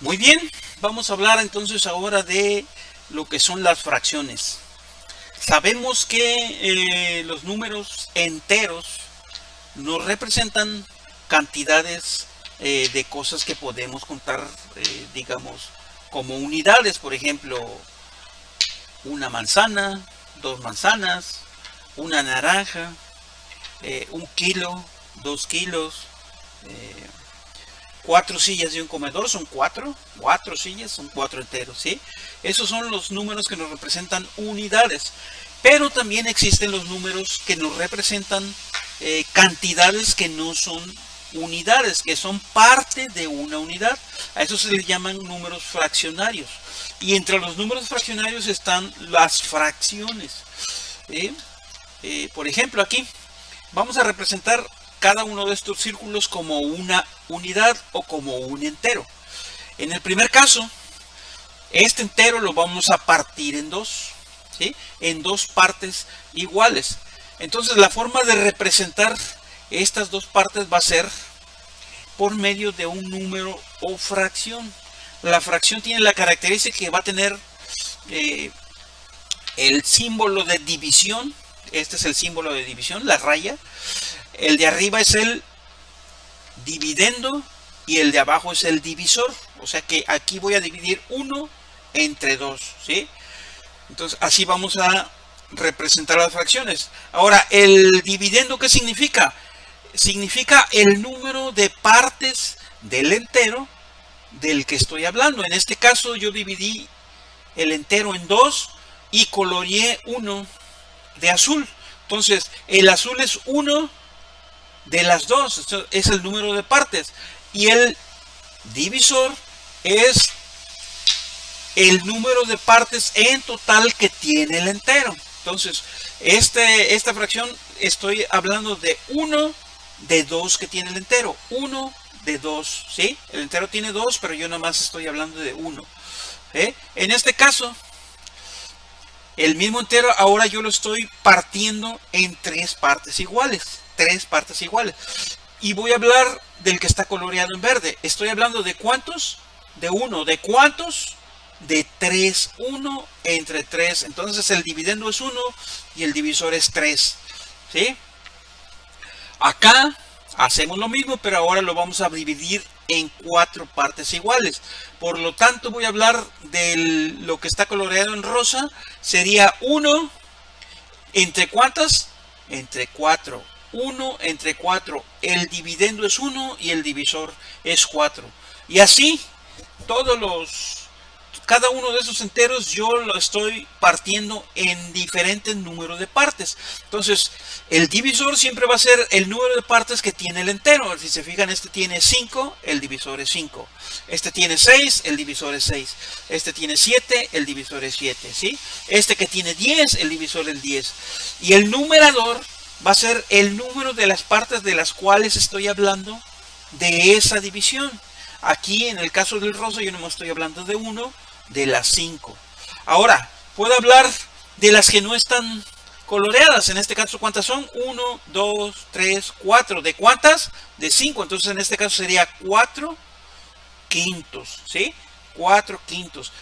Muy bien, vamos a hablar entonces ahora de lo que son las fracciones. Sabemos que los números enteros nos representan cantidades de cosas que podemos contar, digamos, como unidades. Por ejemplo, una manzana, dos manzanas, una naranja, un kilo, 2 kilos, eh, cuatro sillas de un comedor son cuatro sillas son cuatro enteros, ¿sí? Esos son los números que nos representan unidades, pero también existen los números que nos representan cantidades que no son unidades, que son parte de una unidad. A eso se les llaman números fraccionarios. Y entre los números fraccionarios están las fracciones. ¿Sí? Por ejemplo, aquí vamos a representar cada uno de estos círculos como una unidad o como un entero. En el primer caso, este entero lo vamos a partir en dos, ¿sí? En dos partes iguales. Entonces la forma de representar estas dos partes va a ser por medio de un número o fracción. La fracción tiene la característica que va a tener el símbolo de división. Este es el símbolo de división, la raya. El de arriba es el dividendo y el de abajo es el divisor. O sea que aquí voy a dividir 1 entre 2, ¿sí? Entonces así vamos a representar las fracciones. Ahora, el dividendo, ¿qué significa? Significa el número de partes del entero del que estoy hablando. En este caso yo dividí el entero en dos y coloreé uno de azul. Entonces el azul es uno de las dos, esto es el número de partes, y el divisor es el número de partes en total que tiene el entero. Entonces esta fracción estoy hablando de 1 de 2 que tiene el entero, 1 de 2, ¿sí? El entero tiene 2, pero yo nada más estoy hablando de 1. En este caso, el mismo entero ahora yo lo estoy partiendo en tres partes iguales. Y voy a hablar del que está coloreado en verde. Estoy hablando de cuántos, de 1, de cuántos, de 3, 1 entre 3. Entonces el dividendo es 1 y el divisor es 3, ¿sí? Acá hacemos lo mismo, pero ahora lo vamos a dividir en cuatro partes iguales. Por lo tanto, voy a hablar de lo que está coloreado en rosa. Sería 1 entre ¿cuántas? Entre 4. 1 entre 4. El dividendo es 1 y el divisor es 4. Y así, cada uno de esos enteros yo lo estoy partiendo en diferentes números de partes. Entonces, el divisor siempre va a ser el número de partes que tiene el entero. Si se fijan, este tiene 5, el divisor es 5. Este tiene 6, el divisor es 6. Este tiene 7, el divisor es 7, ¿sí? Este que tiene 10, el divisor es 10. Y el numerador va a ser el número de las partes de las cuales estoy hablando de esa división. Aquí, en el caso del rosa, yo no me estoy hablando de 1, de las 5. Ahora, puedo hablar de las que no están coloreadas. En este caso, ¿cuántas son? 1, 2, 3, 4. ¿De cuántas? De 5. Entonces, en este caso sería 4 quintos, ¿sí? 4 quintos.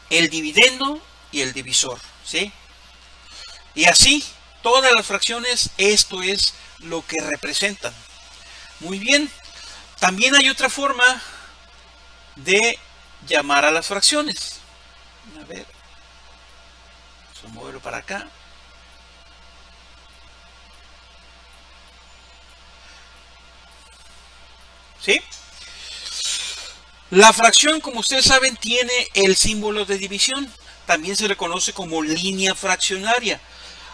El dividendo y el divisor, ¿sí? Y así, todas las fracciones, esto es lo que representan. Muy bien. También hay otra forma de llamar a las fracciones. A ver, vamos a moverlo para acá. ¿Sí? La fracción, como ustedes saben, tiene el símbolo de división. También se le conoce como línea fraccionaria.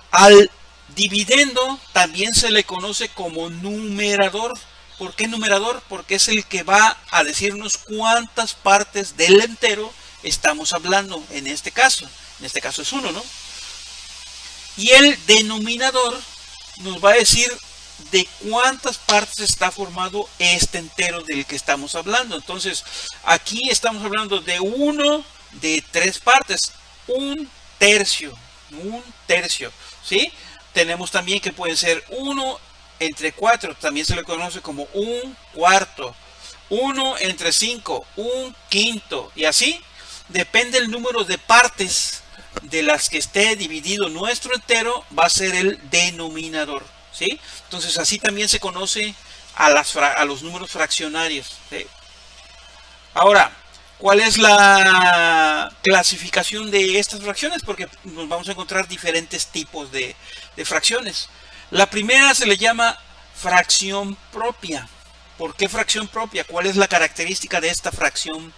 Al dividendo también se le conoce como numerador. ¿Por qué numerador? Porque es el que va a decirnos cuántas partes del entero estamos hablando en este caso. En este caso es 1, ¿no? Y el denominador nos va a decir de cuántas partes está formado este entero del que estamos hablando. Entonces, aquí estamos hablando de 1 de 3 partes. Un tercio, ¿sí? Tenemos también que puede ser 1 entre 4, también se le conoce como un cuarto. 1 entre 5, un quinto, y así depende el número de partes de las que esté dividido nuestro entero, va a ser el denominador, ¿sí? Entonces así también se conoce a los números fraccionarios, ¿sí? Ahora, ¿cuál es la clasificación de estas fracciones? Porque nos vamos a encontrar diferentes tipos de fracciones. La primera se le llama fracción propia. ¿Por qué fracción propia? ¿Cuál es la característica de esta fracción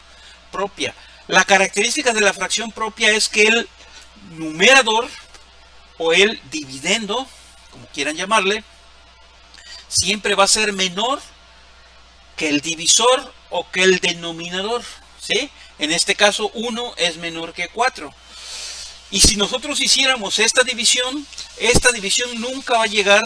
propia? La característica de la fracción propia es que el numerador o el dividendo, como quieran llamarle, siempre va a ser menor que el divisor o que el denominador, ¿sí? En este caso 1 es menor que 4. Y si nosotros hiciéramos esta división nunca va a llegar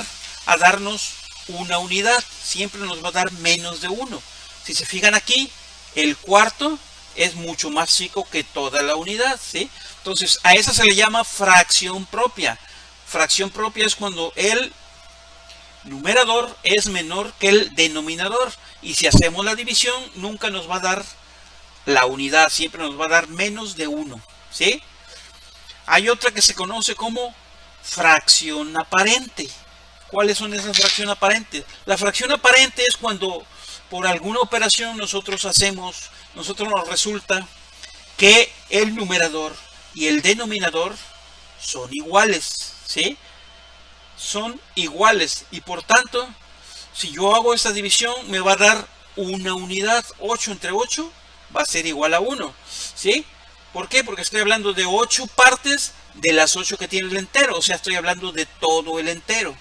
a darnos una unidad, siempre nos va a dar menos de 1. Si se fijan aquí, el cuarto es mucho más chico que toda la unidad, ¿sí? Entonces a esa se le llama fracción propia. Fracción propia es cuando el numerador es menor que el denominador, y si hacemos la división nunca nos va a dar la unidad, siempre nos va a dar menos de 1, ¿sí? Hay otra que se conoce como fracción aparente. ¿Cuáles son esas fracciones aparentes? La fracción aparente es cuando por alguna operación nosotros nos resulta que el numerador y el denominador son iguales, ¿sí? Son iguales, y por tanto, si yo hago esta división me va a dar una unidad. 8 entre 8 va a ser igual a 1, ¿sí? ¿Por qué? Porque estoy hablando de 8 partes de las 8 que tiene el entero, o sea, estoy hablando de todo el entero.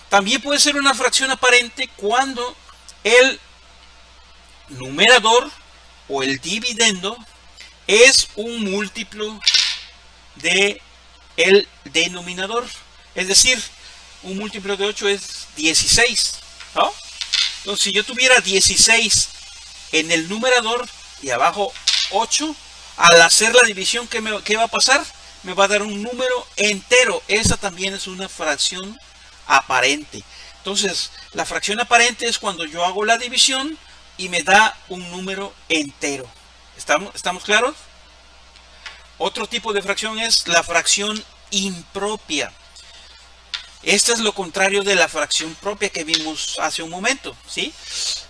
También puede ser una fracción aparente cuando el numerador o el dividendo es un múltiplo de el denominador. Es decir, un múltiplo de 8 es 16, ¿no? Entonces, si yo tuviera 16 en el numerador y abajo 8, al hacer la división, ¿qué va a pasar? Me va a dar un número entero. Esa también es una fracción aparente. Entonces, la fracción aparente es cuando yo hago la división y me da un número entero. ¿Estamos claros? Otro tipo de fracción es la fracción impropia. Esta es lo contrario de la fracción propia que vimos hace un momento, ¿sí?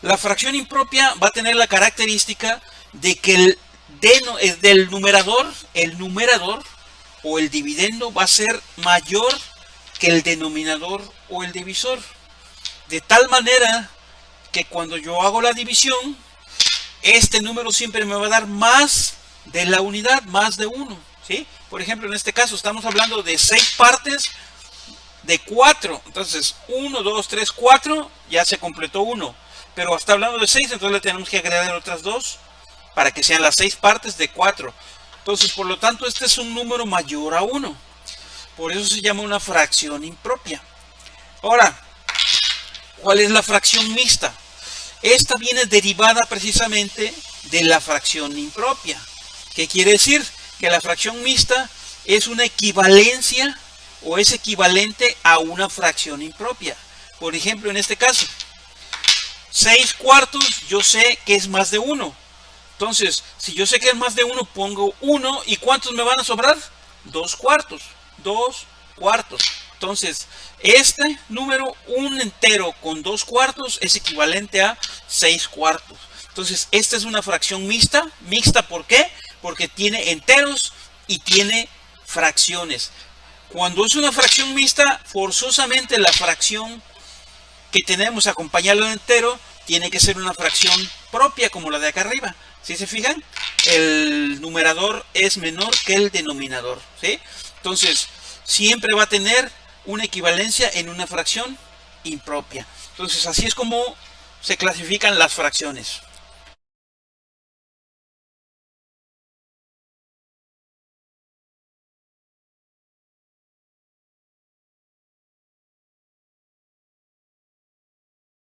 La fracción impropia va a tener la característica de que el numerador o el dividendo va a ser mayor que el denominador o el divisor. De tal manera que cuando yo hago la división, este número siempre me va a dar más de la unidad, más de 1, ¿sí? Por ejemplo, en este caso estamos hablando de 6 partes de 4. Entonces 1, 2, 3, 4, ya se completó 1. Pero está hablando de 6, entonces le tenemos que agregar otras 2 para que sean las 6 partes de 4. Entonces, por lo tanto, este es un número mayor a 1. Por eso se llama una fracción impropia. Ahora, ¿cuál es la fracción mixta? Esta viene derivada precisamente de la fracción impropia. ¿Qué quiere decir? Que la fracción mixta es una equivalencia o es equivalente a una fracción impropia. Por ejemplo, en este caso, 6 cuartos yo sé que es más de 1. Entonces, si yo sé que es más de 1, pongo 1. ¿Y cuántos me van a sobrar? 2 cuartos. 2 cuartos. Entonces, este número, un entero con 2 cuartos, es equivalente a 6 cuartos. Entonces, esta es una fracción mixta. ¿Mixta por qué? Porque tiene enteros y tiene fracciones. Cuando es una fracción mixta, forzosamente la fracción que tenemos acompañado de entero tiene que ser una fracción propia, como la de acá arriba. ¿Sí se fijan? El numerador es menor que el denominador, ¿sí? Entonces, siempre va a tener una equivalencia en una fracción impropia. Entonces, así es como se clasifican las fracciones.